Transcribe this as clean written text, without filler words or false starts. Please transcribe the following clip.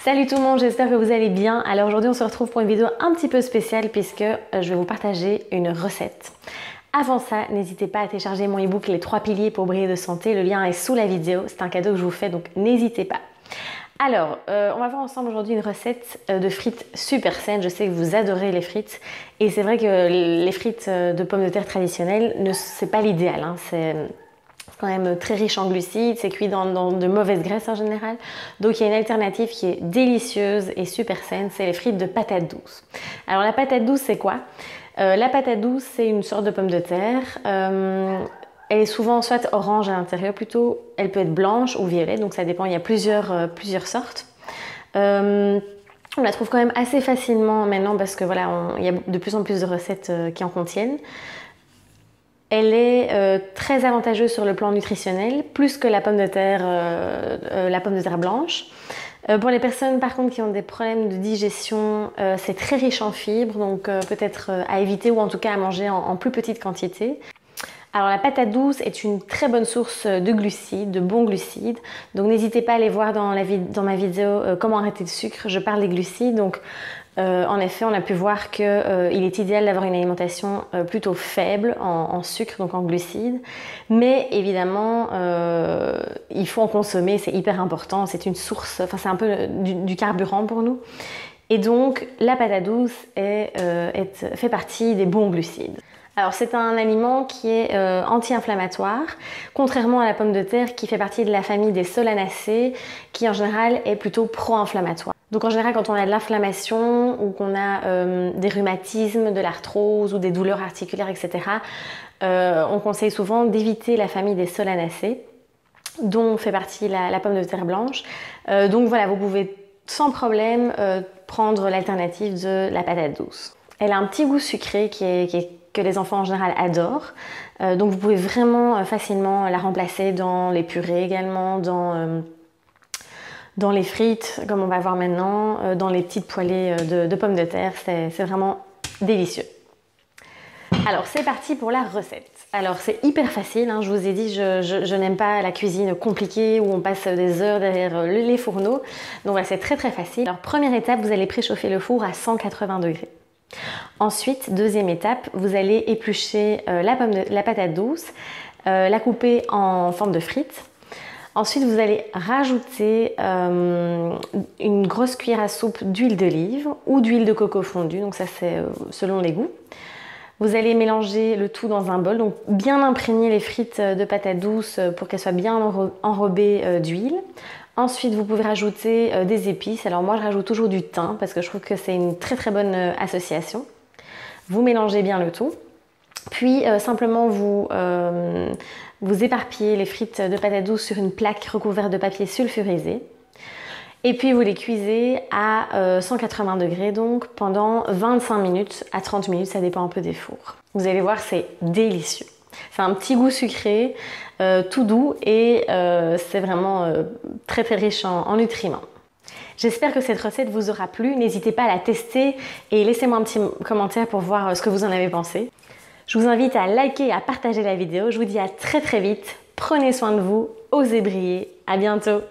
Salut tout le monde, j'espère que vous allez bien. Alors aujourd'hui on se retrouve pour une vidéo un petit peu spéciale puisque je vais vous partager une recette. Avant ça, n'hésitez pas à télécharger mon ebook Les 3 piliers pour briller de santé. Le lien est sous la vidéo, c'est un cadeau que je vous fais donc n'hésitez pas. Alors, on va voir ensemble aujourd'hui une recette de frites super saine. Je sais que vous adorez les frites et c'est vrai que les frites de pommes de terre traditionnelles, c'est pas l'idéal, hein. C'est quand même très riche en glucides, c'est cuit dans de mauvaises graisses en général. Donc il y a une alternative qui est délicieuse et super saine, c'est les frites de patates douces. Alors la patate douce c'est quoi? La patate douce c'est une sorte de pomme de terre. Elle est souvent soit orange à l'intérieur plutôt, elle peut être blanche ou violette, donc ça dépend, il y a plusieurs sortes. On la trouve quand même assez facilement maintenant parce que voilà, il y a de plus en plus de recettes qui en contiennent. Elle est très avantageuse sur le plan nutritionnel, plus que la pomme de terre blanche. Pour les personnes par contre qui ont des problèmes de digestion, c'est très riche en fibres, donc peut-être à éviter ou en tout cas à manger en plus petite quantité. Alors la patate douce est une très bonne source de glucides, de bons glucides. Donc n'hésitez pas à aller voir dans ma vidéo comment arrêter le sucre. Je parle des glucides. Donc en effet, on a pu voir qu'il est idéal d'avoir une alimentation plutôt faible en sucre, donc en glucides. Mais évidemment, il faut en consommer, c'est hyper important. C'est une source, enfin c'est un peu du carburant pour nous. Et donc la patate douce fait partie des bons glucides. Alors c'est un aliment qui est anti-inflammatoire, contrairement à la pomme de terre qui fait partie de la famille des solanacées, qui en général est plutôt pro-inflammatoire. Donc en général quand on a de l'inflammation ou qu'on a des rhumatismes, de l'arthrose ou des douleurs articulaires, etc., on conseille souvent d'éviter la famille des solanacées, dont fait partie la pomme de terre blanche. Donc voilà, vous pouvez sans problème prendre l'alternative de la patate douce. Elle a un petit goût sucré que les enfants en général adorent. Donc vous pouvez vraiment facilement la remplacer dans les purées également, dans les frites, comme on va voir maintenant, dans les petites poêlées de pommes de terre. C'est vraiment délicieux. Alors c'est parti pour la recette. Alors c'est hyper facile, hein, je vous ai dit, je n'aime pas la cuisine compliquée où on passe des heures derrière les fourneaux. Donc voilà, c'est très facile. Alors première étape, vous allez préchauffer le four à 180 degrés. Ensuite, deuxième étape, vous allez éplucher la patate douce, la couper en forme de frites. Ensuite, vous allez rajouter une grosse cuillère à soupe d'huile d'olive ou d'huile de coco fondue, donc ça c'est selon les goûts. Vous allez mélanger le tout dans un bol, donc bien imprégner les frites de patate douce pour qu'elles soient bien enrobées d'huile. Ensuite, vous pouvez rajouter des épices. Alors moi, je rajoute toujours du thym parce que je trouve que c'est une très bonne association. Vous mélangez bien le tout. Puis simplement, vous éparpillez les frites de patates douces sur une plaque recouverte de papier sulfurisé. Et puis vous les cuisez à 180 degrés donc pendant 25 minutes à 30 minutes, ça dépend un peu des fours. Vous allez voir, c'est délicieux. C'est un petit goût sucré, tout doux et c'est vraiment très riche en nutriments. J'espère que cette recette vous aura plu. N'hésitez pas à la tester et laissez-moi un petit commentaire pour voir ce que vous en avez pensé. Je vous invite à liker et à partager la vidéo. Je vous dis à très vite. Prenez soin de vous, osez briller. À bientôt.